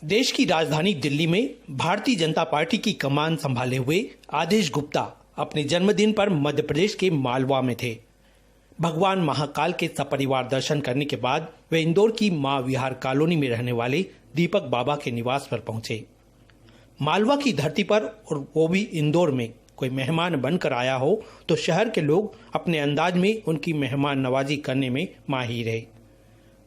देश की राजधानी दिल्ली में भारतीय जनता पार्टी की कमान संभाले हुए आदेश गुप्ता अपने जन्मदिन पर मध्य प्रदेश के मालवा में थे। भगवान महाकाल के सपरिवार दर्शन करने के बाद वे इंदौर की मां विहार कॉलोनी में रहने वाले दीपक बाबा के निवास पर पहुंचे। मालवा की धरती पर और वो भी इंदौर में कोई मेहमान बनकर आया हो तो शहर के लोग अपने अंदाज में उनकी मेहमान नवाजी करने में माहिर है।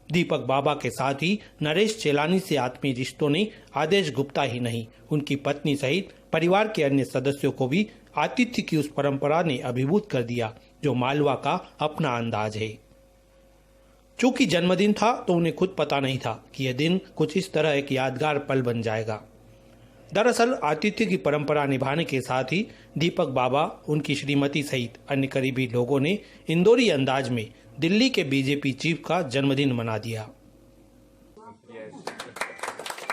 दीपक बाबा के साथ ही नरेश चेलानी से आत्मीय रिश्तों ने आदेश गुप्ता ही नहीं, उनकी पत्नी सहित परिवार के अन्य सदस्यों को भी आतिथ्य की उस परंपरा ने अभिभूत कर दिया जो मालवा का अपना अंदाज है। चूंकि जन्मदिन था तो उन्हें खुद पता नहीं था कि यह दिन कुछ इस तरह एक यादगार पल बन जाएगा। दरअसल आतिथ्य की परंपरा निभाने के साथ ही दीपक बाबा, उनकी श्रीमती सहित अन्य करीबी लोगों ने इंदौरी अंदाज में दिल्ली के बीजेपी चीफ का जन्मदिन मना दिया।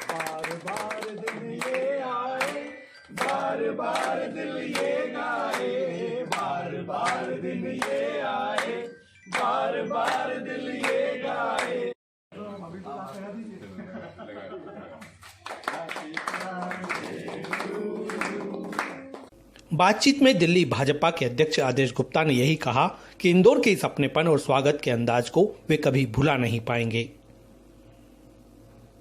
बार बार दिल ये आए, बार बार दिल ये गाए, बार बार दिल ये आए, बार बार दिल ये गाए। बातचीत में दिल्ली भाजपा के अध्यक्ष आदेश गुप्ता ने यही कहा कि इंदौर के इस अपनेपन और स्वागत के अंदाज को वे कभी भुला नहीं पाएंगे।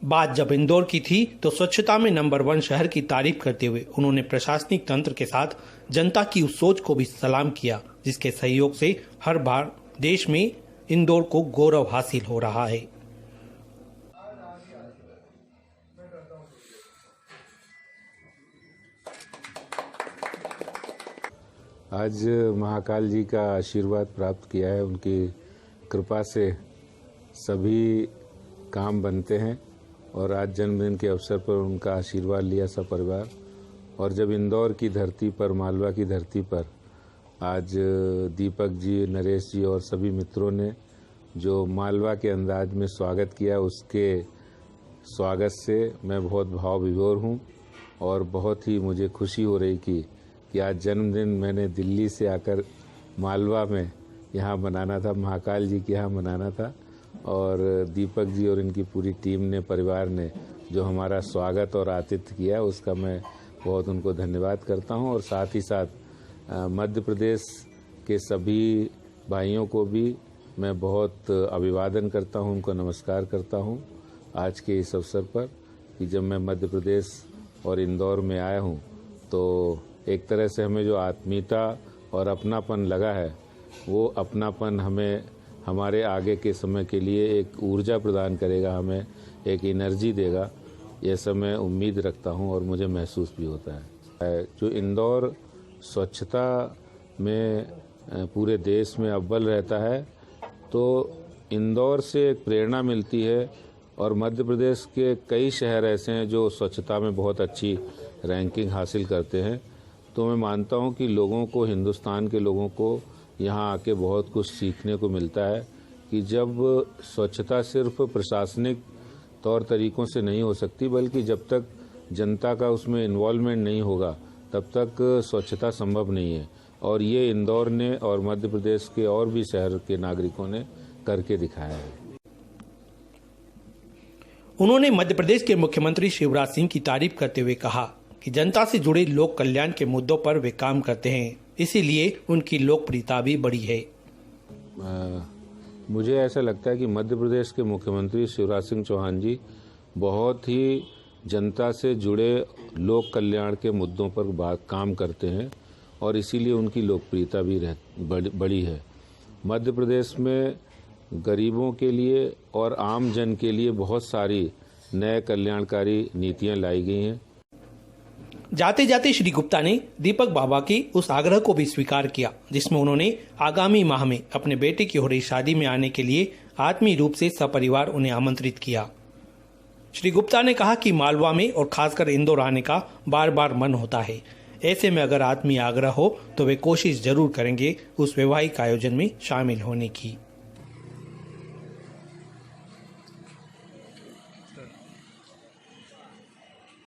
बात जब इंदौर की थी तो स्वच्छता में नंबर 1 शहर की तारीफ करते हुए उन्होंने प्रशासनिक तंत्र के साथ जनता की उस सोच को भी सलाम किया जिसके सहयोग से हर बार देश में इंदौर को गौरव हासिल हो रहा है। आज महाकाल जी का आशीर्वाद प्राप्त किया है। उनकी कृपा से सभी काम बनते हैं और आज जन्मदिन के अवसर पर उनका आशीर्वाद लिया सब परिवार। और जब इंदौर की धरती पर, मालवा की धरती पर आज दीपक जी, नरेश जी और सभी मित्रों ने जो मालवा के अंदाज में स्वागत किया, उसके स्वागत से मैं बहुत भाव विभोर हूँ और बहुत ही मुझे खुशी हो रही कि आज जन्मदिन मैंने दिल्ली से आकर मालवा में यहाँ मनाना था, महाकाल जी के यहाँ मनाना था। और दीपक जी और इनकी पूरी टीम ने, परिवार ने जो हमारा स्वागत और आतिथ्य किया, उसका मैं बहुत उनको धन्यवाद करता हूँ। और साथ ही साथ मध्य प्रदेश के सभी भाइयों को भी मैं बहुत अभिवादन करता हूँ, उनको नमस्कार करता हूँ आज के इस अवसर पर कि जब मैं मध्य प्रदेश और इंदौर में आया हूँ तो एक तरह से हमें जो आत्मीयता और अपनापन लगा है, वो अपनापन हमें हमारे आगे के समय के लिए एक ऊर्जा प्रदान करेगा, हमें एक एनर्जी देगा, ये सब मैं उम्मीद रखता हूँ और मुझे महसूस भी होता है। जो इंदौर स्वच्छता में पूरे देश में अव्वल रहता है, तो इंदौर से एक प्रेरणा मिलती है। और मध्य प्रदेश के कई शहर ऐसे हैं जो स्वच्छता में बहुत अच्छी रैंकिंग हासिल करते हैं। तो मैं मानता हूं कि लोगों को, हिंदुस्तान के लोगों को यहाँ आके बहुत कुछ सीखने को मिलता है कि जब स्वच्छता सिर्फ प्रशासनिक तौर तरीकों से नहीं हो सकती, बल्कि जब तक जनता का उसमें इन्वॉल्वमेंट नहीं होगा तब तक स्वच्छता संभव नहीं है। और ये इंदौर ने और मध्य प्रदेश के और भी शहर के नागरिकों ने करके दिखाया है। उन्होंने मध्य प्रदेश के मुख्यमंत्री शिवराज सिंह की तारीफ करते हुए कहा कि जनता से जुड़े लोक कल्याण के मुद्दों पर वे काम करते हैं, इसीलिए उनकी लोकप्रियता भी बढ़ी है। मुझे ऐसा लगता है कि मध्य प्रदेश के मुख्यमंत्री शिवराज सिंह चौहान जी बहुत ही जनता से जुड़े लोक कल्याण के मुद्दों पर काम करते हैं और इसीलिए उनकी लोकप्रियता भी बड़ी है। मध्य प्रदेश में गरीबों के लिए और आम जन के लिए बहुत सारी नए कल्याणकारी नीतियां लाई गई हैं। जाते जाते श्री गुप्ता ने दीपक बाबा के उस आग्रह को भी स्वीकार किया जिसमें उन्होंने आगामी माह में अपने बेटे की हो रही शादी में आने के लिए आत्मीय रूप से सपरिवार उन्हें आमंत्रित किया। श्री गुप्ता ने कहा कि मालवा में और खासकर इंदौर आने का बार बार मन होता है, ऐसे में अगर आत्मीय आग्रह हो तो वे कोशिश जरूर करेंगे उस वैवाहिक आयोजन में शामिल होने की।